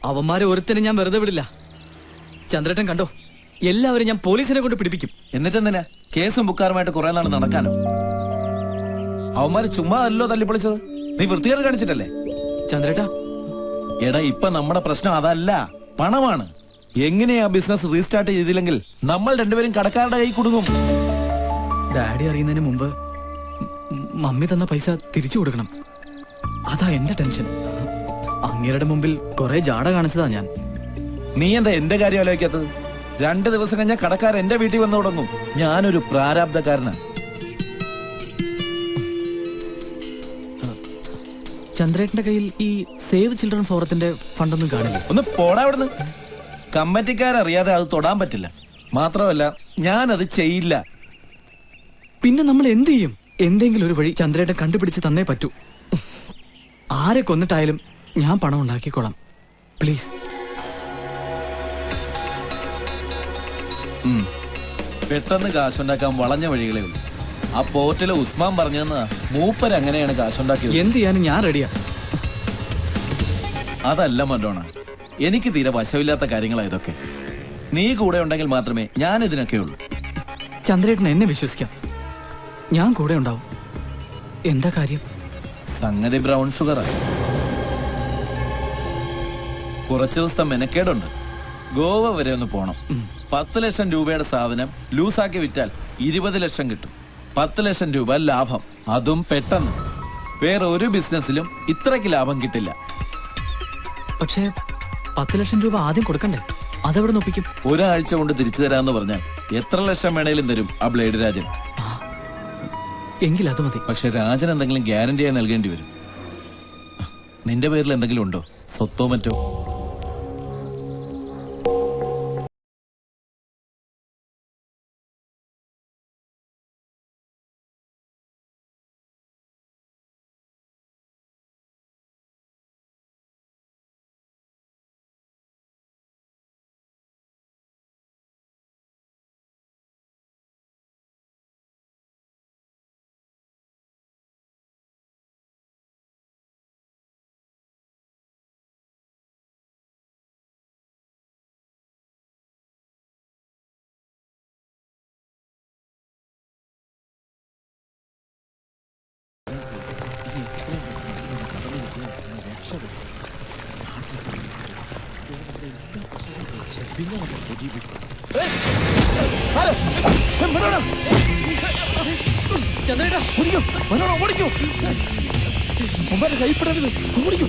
അവന്മാരെ ഒരുത്തനെ ഞാൻ വെറുതെ വിടില്ല. ചന്ദ്രേട്ടൻ കണ്ടോ, എല്ലാവരും ഞാൻ പോലീസിനെ കൊണ്ട് പിടിപ്പിക്കും. എന്നിട്ടെന്തിനാ കേസും ബുക്കാറുമായിട്ട് കുറെ നാൾ നടക്കാനോ? അവന്മാര് ചുമ്മാ അല്ലോ തല്ലിപ്പൊളിച്ചത്, നീ വൃത്തികേട് കാണിച്ചിട്ടല്ലേ? ചന്ദ്രേട്ടാ, എടാ ഇപ്പൊ നമ്മുടെ പ്രശ്നം അതല്ല, പണമാണ്. എങ്ങനെയാ ബിസിനസ് റീസ്റ്റാർട്ട് ചെയ്തില്ലെങ്കിൽ നമ്മൾ രണ്ടുപേരും കടക്കാരുടെ കൈ കുടുങ്ങും. ഡാഡി അറിയുന്നതിന് മുമ്പ് മമ്മി തന്ന പൈസ തിരിച്ചു കൊടുക്കണം. അതാ എന്റെ ടെൻഷൻ. അങ്ങേരുടെ മുമ്പിൽ കുറെ ജാട കാണിച്ചതാ ഞാൻ. നീ എന്താ എന്റെ കാര്യം ആലോചിക്കാത്തത്? 2 ദിവസം കഴിഞ്ഞാൽ കടക്കാർ എന്റെ വീട്ടിൽ വന്നു തുടങ്ങും. ഞാനൊരു പ്രാരാബ്ധക്കാരനാണ്. ചന്ദ്രേട്ടന്റെ കയ്യിൽ ഈ സേവ് ചിൽഡ്രൻ ഫോറത്തിന്റെ ഫണ്ടൊന്നും കാണില്ല. ഒന്ന് പോടാ അവിടുന്ന്. കമ്മിറ്റിക്കാരറിയാതെ അത് തൊടാൻ പറ്റില്ല. മാത്രമല്ല ഞാനത് ചെയ്യില്ല. പിന്നെ നമ്മൾ എന്ത് ചെയ്യും? എന്തെങ്കിലും ഒരു വഴി ചന്ദ്രേട്ടൻ കണ്ടുപിടിച്ച് തന്നേ പറ്റൂ. ആരെ കൊന്നിട്ടായാലും ഞാൻ പണം ഉണ്ടാക്കിക്കോളാം, പ്ലീസ്. പെട്ടെന്ന് കാശുണ്ടാക്കാൻ വളഞ്ഞ വഴികളേ ഉള്ളൂ. ആ പോർട്ടിലെ ഉസ്മാൻ പറഞ്ഞെന്നാ മൂപ്പര് അങ്ങനെയാണ് കാശുണ്ടാക്കിയത്. എന്ത് ചെയ്യാനും ഞാൻ റെഡിയാ. അതല്ല മഡോണ, എനിക്ക് തീരെ വശമില്ലാത്ത കാര്യങ്ങളാ ഇതൊക്കെ. നീ കൂടെ ഉണ്ടെങ്കിൽ മാത്രമേ ഞാൻ ഇതിനൊക്കെ ഉള്ളൂ. ചന്ദ്രേട്ടൻ എന്നെ വിശ്വസിക്കാം, ഞാൻ കൂടെ ഉണ്ടാവും. എന്താ കാര്യം? സംഗതി ബ്രൗൺ ഷുഗറാ. കുറച്ചു ദിവസത്തെ മെനക്കേടുണ്ട്. ഗോവ വരെ ഒന്ന് പോണം. 10 ലക്ഷം രൂപയുടെ സാധനം ലൂസാക്കി വിറ്റാൽ 20 ലക്ഷം കിട്ടും. 10 ലക്ഷം രൂപ ലാഭം, അതും പെട്ടെന്ന്. വേറെ ഒരു ബിസിനസ്സിലും ഇത്രയ്ക്ക് ലാഭം കിട്ടില്ല. പക്ഷേ 10 ലക്ഷം രൂപ ആദ്യം കൊടുക്കണ്ടേ? അതെവിടെ നോപ്പിക്കും? ഒരാഴ്ച കൊണ്ട് തിരിച്ചു തരാന്ന് പറഞ്ഞാൽ എത്ര ലക്ഷം വേണേലും തരും ആ ബ്ലേഡ് രാജൻ. എങ്കിൽ അത് മതി. പക്ഷെ രാജൻ എന്തെങ്കിലും ഗ്യാരണ്ടിയായി നൽകേണ്ടി വരും. നിന്റെ പേരിൽ എന്തെങ്കിലും ഉണ്ടോ? സ്വത്തോ മറ്റോ? ചന്ദ്രേട്ടാ, കൈപ്പെടരുത്, ഓടിക്കൂ.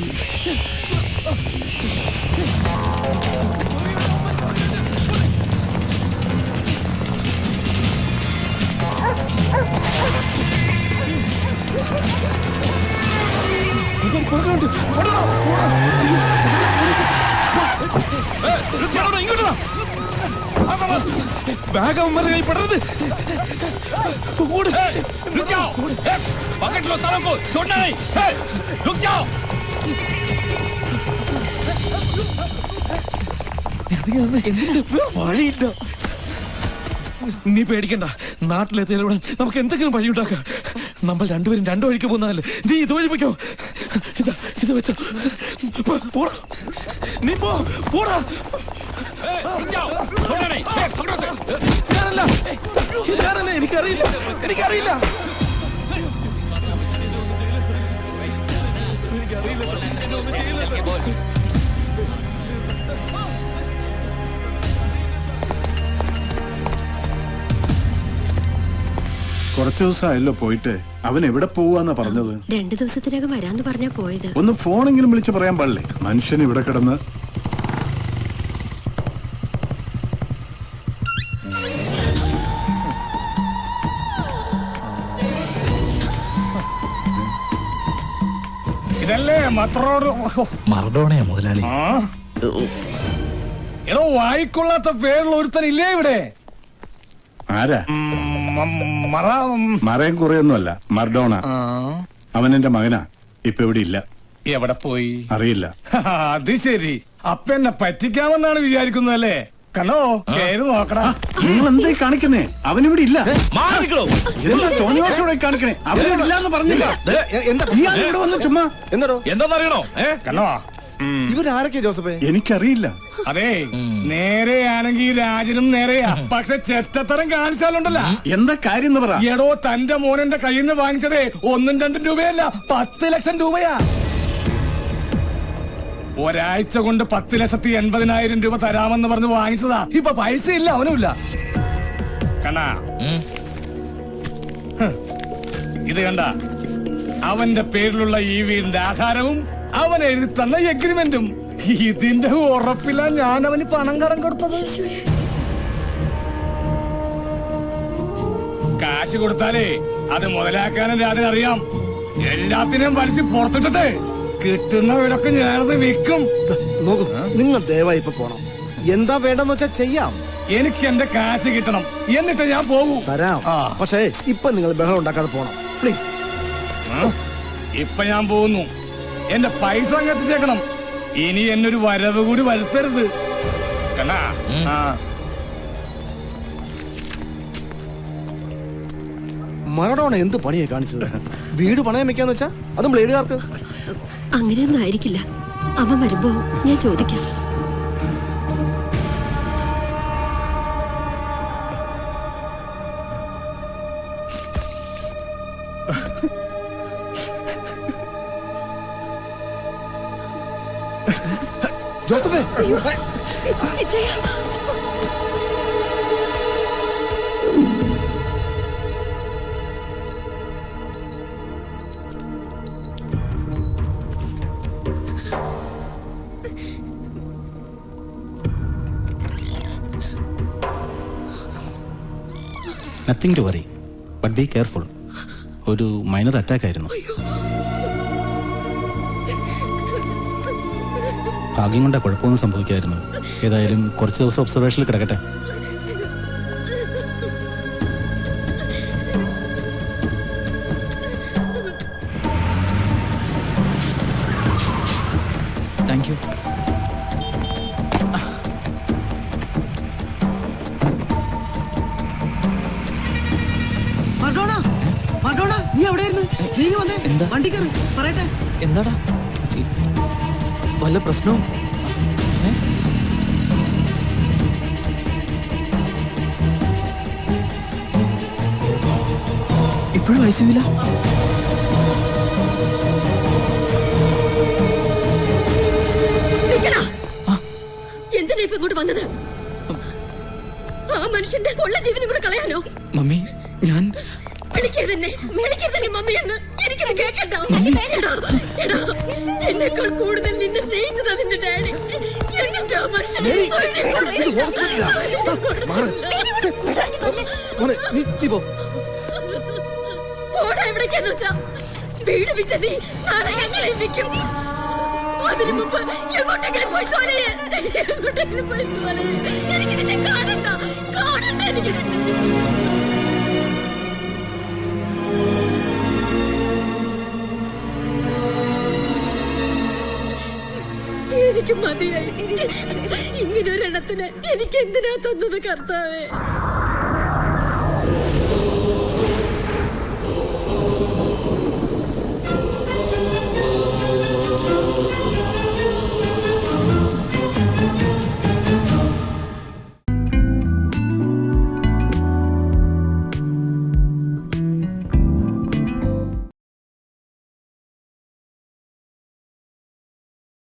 ബാഗവന്മാരുടെ കൈപ്പെടരുത്. വഴിയില്ല. നീ പേടിക്കണ്ട, നാട്ടിലെത്തിയാലൂടെ നമുക്ക് എന്തെങ്കിലും വഴി ഉണ്ടാക്കാം. നമ്മൾ രണ്ടുപേരും 2 വഴിക്ക് പോകുന്നതല്ലേ. നീ ഇത് വഴി വെക്കോ. ഇത് വെച്ചോ. നീ പോടാ. ഞാനല്ല, എനിക്കറിയില്ല. കുറച്ചു ദിവസമായല്ലോ പോയിട്ട്. അവൻ എവിടെ പോവാന്നാ പറഞ്ഞത്? 2 ദിവസത്തിനകം വരാന്ന് പറഞ്ഞാ പോയത്. ഒന്ന് ഫോണെങ്കിലും വിളിച്ച് പറയാൻ പാടില്ലേ? മനുഷ്യൻ ഇവിടെ കിടന്ന്. ഇതല്ലേ മത്രോട് മറഡോണയാ മുതലാളി. ഏതോ വായിക്കൊള്ളാത്ത പേരുള്ള ഒരുത്തനില്ലേ ഇവിടെ? ആരാ? മറയും കുറയൊന്നുമല്ല, മർഡോണ. അവൻ എന്റെ മകനാ. ഇപ്പൊ ഇവിടെ ഇല്ല. എവിടെ പോയി അറിയില്ല. അത് ശരി. അപ്പ എന്നെ പറ്റിക്കാമെന്നാണ് വിചാരിക്കുന്നതല്ലേ? കണ്ടോ, കേറി നോക്കടാ. നിങ്ങൾ എന്തായി കാണിക്കുന്നേ? അവനിവിടെ ഇല്ല. തോന്നിവാസോടെ കാണിക്കണേ. അവനിവിടെ ഇല്ലാന്ന് പറഞ്ഞില്ല. ഇവിടെ വന്ന് ചുമ്മാ എന്താണെന്നറിയണോ? കണ്ടോ, ഇവരാരൊക്കെയാ ജോസഫേ? എനിക്കറിയില്ല. അതെ, നേരെയാണെങ്കിൽ രാജനും നേരെയാ. പക്ഷെ ചെറ്റത്തരം കാണിച്ചാലുണ്ടല്ല. എന്താ കാര്യം എന്ന് പറ. എടോ, തന്റെ മോനെന്റെ കയ്യിൽ നിന്ന് വാങ്ങിച്ചതേ 1ഉം 2ഉം രൂപയല്ല, 10 ലക്ഷം രൂപയാ. ഒരാഴ്ച കൊണ്ട് 10,80,000 രൂപ തരാമെന്ന് പറഞ്ഞ് വാങ്ങിച്ചതാ. ഇപ്പൊ പൈസ ഇല്ല, അവനുമില്ല. കണ്ടാ, ഇത് കണ്ട, അവന്റെ പേരിലുള്ള ഈ വീടിന്റെ ആധാരവും അവൻ എഴുതി തന്ന എഗ്രിമെന്റും. ഇതിന്റെ ഉറപ്പില്ല ഞാൻ അവന് പണം കടം കൊടുത്തത്. കാശ് കൊടുത്താലേ അത് മുതലാക്കാനും രാജനറിയാം. എല്ലാത്തിനെയും വലിച്ച് പുറത്തിട്ടെ കിട്ടുന്ന വിലക്ക് ഞാനത് വിൽക്കും. നോക്കൂ, നിങ്ങൾ ദയവായി ഇപ്പൊ പോണം. എന്താ വേണ്ടെന്ന് വെച്ചാ ചെയ്യാം. എനിക്ക് എന്റെ കാശ് കിട്ടണം, എന്നിട്ട് ഞാൻ പോകൂ. തരാം, പക്ഷേ ഇപ്പൊ നിങ്ങൾ ബഹളം ഉണ്ടാക്കാതെ പോണം പ്ലീസ്. ഇപ്പൊ ഞാൻ പോകുന്നു. എന്റെ പൈസ അങ്ങ് എത്തിച്ചേക്കണം. ഇനി എന്നൊരു വരവ് കൂടി വരുത്തരുത്. കണ്ണാ, മറഡോണ എന്ത് പണിയാ കാണിച്ചത്? വീട് പണയം വെക്കാന്ന് വെച്ചാ അതും ബ്ലേഡുകാർക്ക്. അങ്ങനെയൊന്നും ആയിരിക്കില്ല. അവൻ വരുമ്പോ ഞാൻ ചോദിക്കാം. ജോസഫേ, Vijaya, nothing to worry, but be careful. ഒരു മൈനർ അറ്റാക്ക് ആയിരുന്നു. ഭാഗ്യം കൊണ്ടാ കുഴപ്പമൊന്നും സംഭവിക്കായിരുന്നു. ഏതായാലും കുറച്ച് ദിവസം ഒബ്സർവേഷനിൽ കിടക്കട്ടെ. Thank you. നീ എവിടെയായിരുന്നു? നീ വന്നേ, എന്താ? വണ്ടി കയറി പറയട്ടെ. എന്താടാ, വല്ല പ്രശ്നവും? ഇപ്പോഴും ഐസിയുല? എന്തിനാ ഇപ്പൊ ഇങ്ങോട്ട് വന്നത്? ആ മനുഷ്യന്റെ ഉള്ള ജീവനും കൂടെ കളയാനോ? മമ്മി, ഞാൻ വിളിക്കരുതെന്നെ മമ്മി എന്ന്. എനിക്കത് കേൾക്കണ്ട. എന്നെക്കാൾ കൂടുതൽ നിന്നെ സ്നേഹിച്ചതാ നിന്റെ ഡാഡി. എന്നിട്ടാ മനുഷ്യനെ പോടാ എവിടേക്കാന്ന് വെച്ചാ. വീട് വിറ്റ നീ നാളെ ഞങ്ങളെ വിൽക്കും. അതിനു മുമ്പ് എങ്ങോട്ടെങ്കിലും പോയി തോലയെ. എനിക്ക് നിന്നെ കാണണ്ട എനിക്ക്. എനിക്ക് മതിയായി. ഇങ്ങനൊരെണ്ണത്തിന് എനിക്ക് എന്തിനാ തന്നത് കർത്താവേ?